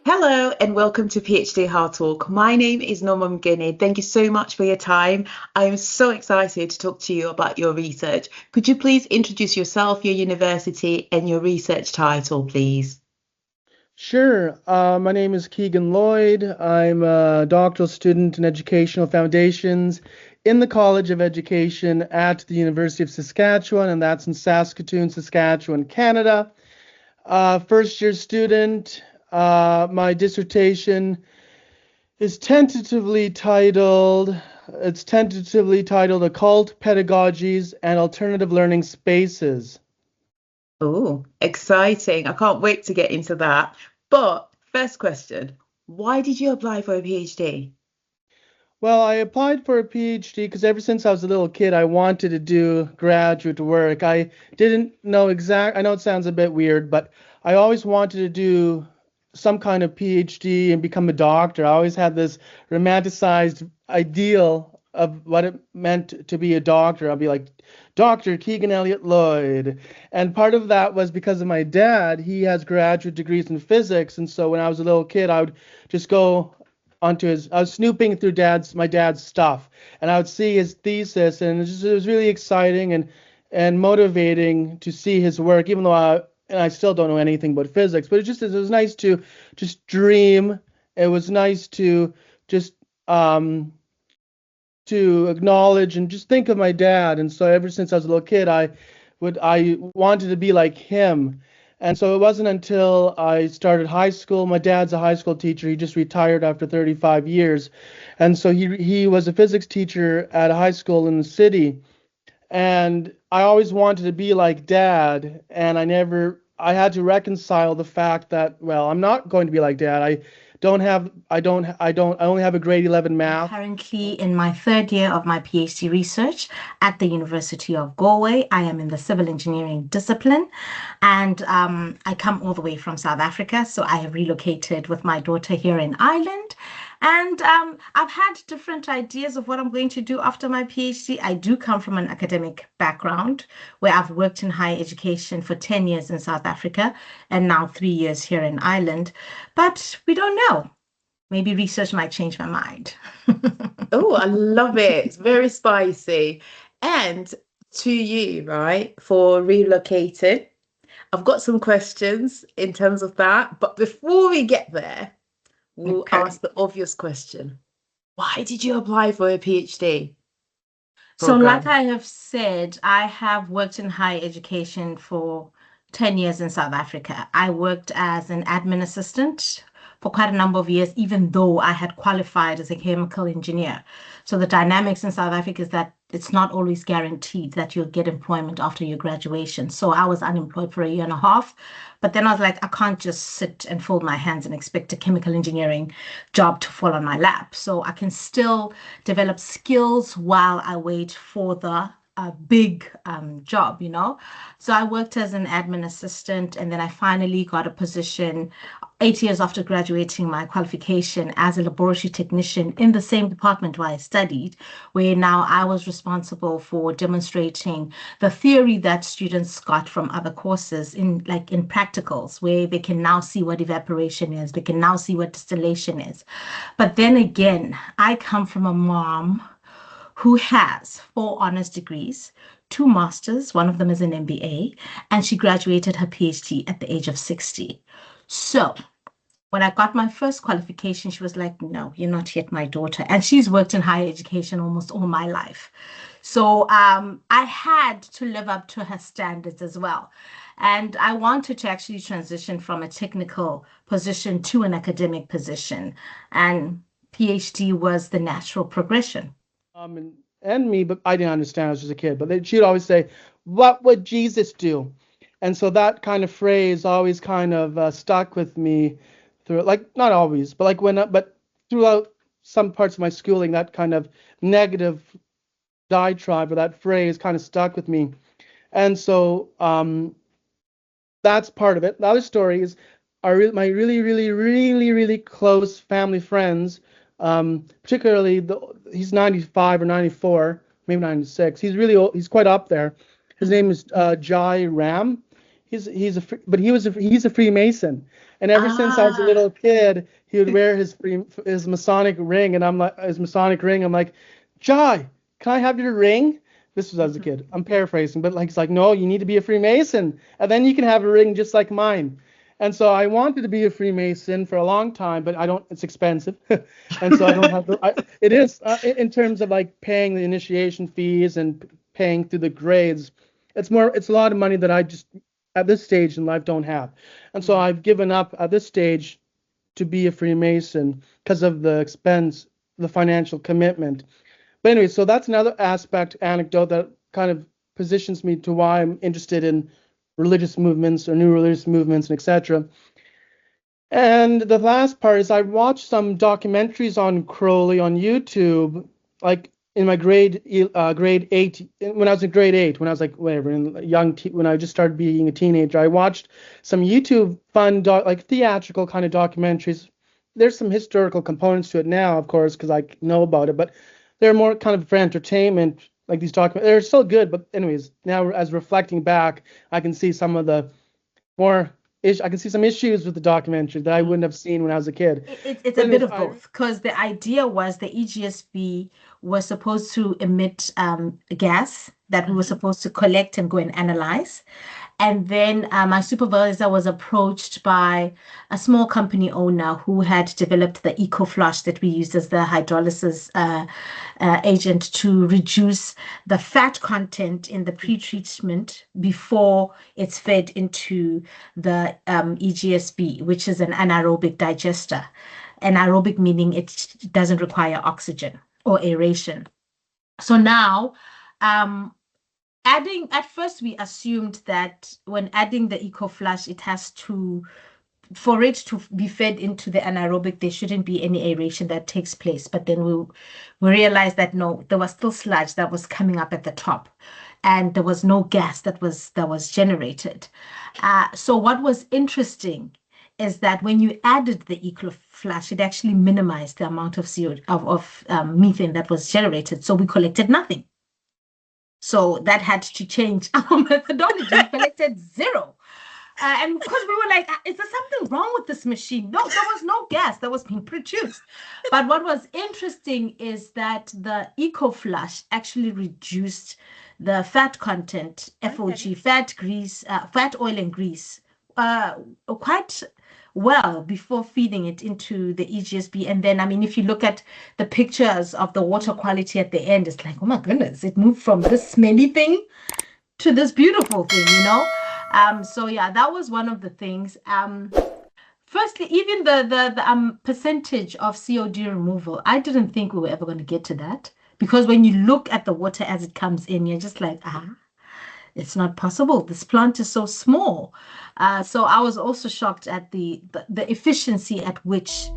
Hello and welcome to PhD Hard Talk. My name is Norma McGinney. Thank you so much for your time. I am so excited to talk to you about your research. Could you please introduce yourself, your university, and your research title, please? Sure. My name is Kiegan Lloyd. I'm a doctoral student in educational foundations in the College of Education at the University of Saskatchewan, and that's in Saskatoon, Saskatchewan, Canada. First year student. My dissertation is tentatively titled Occult Pedagogies and Alternative Learning Spaces. Oh, exciting. I can't wait to get into that. But first question, why did you apply for a PhD? Well, I applied for a PhD because ever since I was a little kid, I wanted to do graduate work. I didn't know I know it sounds a bit weird, but I always wanted to do some kind of PhD and become a doctor. I always had this romanticized ideal of what it meant to be a doctor. I'll be like, Dr. Keegan Elliott Lloyd. And part of that was because of my dad. He has graduate degrees in physics. And so when I was a little kid, I would just go I was snooping through my dad's stuff, and I would see his thesis, and it was really exciting and motivating to see his work, even though I still don't know anything about physics, but it was nice to just dream. It was nice to just to acknowledge and just think of my dad. And so ever since I was a little kid, I wanted to be like him. And so it wasn't until I started high school. My dad's a high school teacher. He just retired after 35 years. And so he was a physics teacher at a high school in the city. And I always wanted to be like dad, and I had to reconcile the fact that, well, I'm not going to be like dad. I only have a grade 11 I'm math. currently in my third year of my PhD research at the University of Galway. I am in the civil engineering discipline, and I come all the way from South Africa. So I have relocated with my daughter here in Ireland. And I've had different ideas of what I'm going to do after my PhD. I do come from an academic background where I've worked in higher education for 10 years in South Africa and now 3 years here in Ireland. But we don't know. Maybe research might change my mind. Oh, I love it. It's very spicy. And to you, right, for relocating. I've got some questions in terms of that, but before we get there, we'll Okay. ask the obvious question. Why did you apply for a PhD So, like program? I have said, I have worked in higher education for 10 years in South Africa. I worked as an admin assistant for quite a number of years, even though I had qualified as a chemical engineer. So, the dynamics in South Africa is that it's not always guaranteed that you'll get employment after your graduation. So, I was unemployed for a year and a half. But then I was like, I can't just sit and fold my hands and expect a chemical engineering job to fall on my lap. So, I can still develop skills while I wait for the big job. So I worked as an admin assistant, and then I finally got a position 8 years after graduating my qualification as a laboratory technician in the same department where I studied, where now I was responsible for demonstrating the theory that students got from other courses in practicals, where they can now see what evaporation is, they can now see what distillation is. But then again, I come from a mom who has four honors degrees, two masters, one of them is an MBA, and she graduated her PhD at the age of 60. So when I got my first qualification, she was like, no, you're not yet my daughter. And she's worked in higher education almost all my life. So I had to live up to her standards as well. And I wanted to actually transition from a technical position to an academic position. And PhD was the natural progression. And me, but I didn't understand. I was just a kid. But she'd always say, "What would Jesus do?" And so that kind of phrase always kind of stuck with me through, like not always, but but throughout some parts of my schooling, that kind of negative diatribe or that phrase kind of stuck with me. And so that's part of it. The other story is my really, really, really, really close family friends. Particularly he's 95 or 94, maybe 96. He's really old. He's quite up there. His name is Jai Ram. but he's a Freemason, and ever since I was a Ah. little kid, he would wear his Masonic ring, and I'm like, Jai, can I have your ring? This was as a kid. I'm paraphrasing, but like he's like, no, you need to be a Freemason, and then you can have a ring just like mine. And so I wanted to be a Freemason for a long time, but I don't. It's expensive, and so I don't have the. It is in terms of like paying the initiation fees and paying through the grades. It's a lot of money that I just at this stage in life don't have. And so I've given up at this stage to be a Freemason because of the expense, the financial commitment. But anyway, so that's another anecdote that kind of positions me to why I'm interested in religious movements or new religious movements and etc. And the last part is I watched some documentaries on Crowley on YouTube, like in my grade 8, when I was in grade 8, when I was like whatever, when I just started being a teenager. I watched some YouTube like theatrical kind of documentaries. There's some historical components to it now, of course, because I know about it, but they're more kind of for entertainment. Like these documents, they're still good, but anyways, now as reflecting back, I can see some of the more I can see some issues with the documentary that I wouldn't have seen when I was a kid. It's But a bit anyways, of both because the idea was the EGSB was supposed to emit gas that we were supposed to collect and go and analyze. And then my supervisor was approached by a small company owner who had developed the EcoFlush that we used as the hydrolysis agent to reduce the fat content in the pre-treatment before it's fed into the EGSB, which is an anaerobic digester. Anaerobic meaning it doesn't require oxygen or aeration. So now, adding at first we assumed that when adding the EcoFlush, it has to for it to be fed into the anaerobic, there shouldn't be any aeration that takes place. But then we realized that no, there was still sludge that was coming up at the top, and there was no gas that was generated. So what was interesting is that when you added the EcoFlush, it actually minimized the amount of CO of methane that was generated. So we collected nothing. So that had to change our methodology. We collected zero. And because we were like, is there something wrong with this machine? No, there was no gas that was being produced. But what was interesting is that the EcoFlush actually reduced the fat content, FOG, fat, grease, fat, oil, and grease, quite well before feeding it into the EGSB. And then, I mean, if you look at the pictures of the water quality at the end, it's like, oh my goodness, it moved from this smelly thing to this beautiful thing. So yeah, that was one of the things. Firstly, even the percentage of COD removal, I didn't think we were ever going to get to that because when you look at the water as it comes in, you're just like, it's not possible. This plant is so small. So I was also shocked at the efficiency at which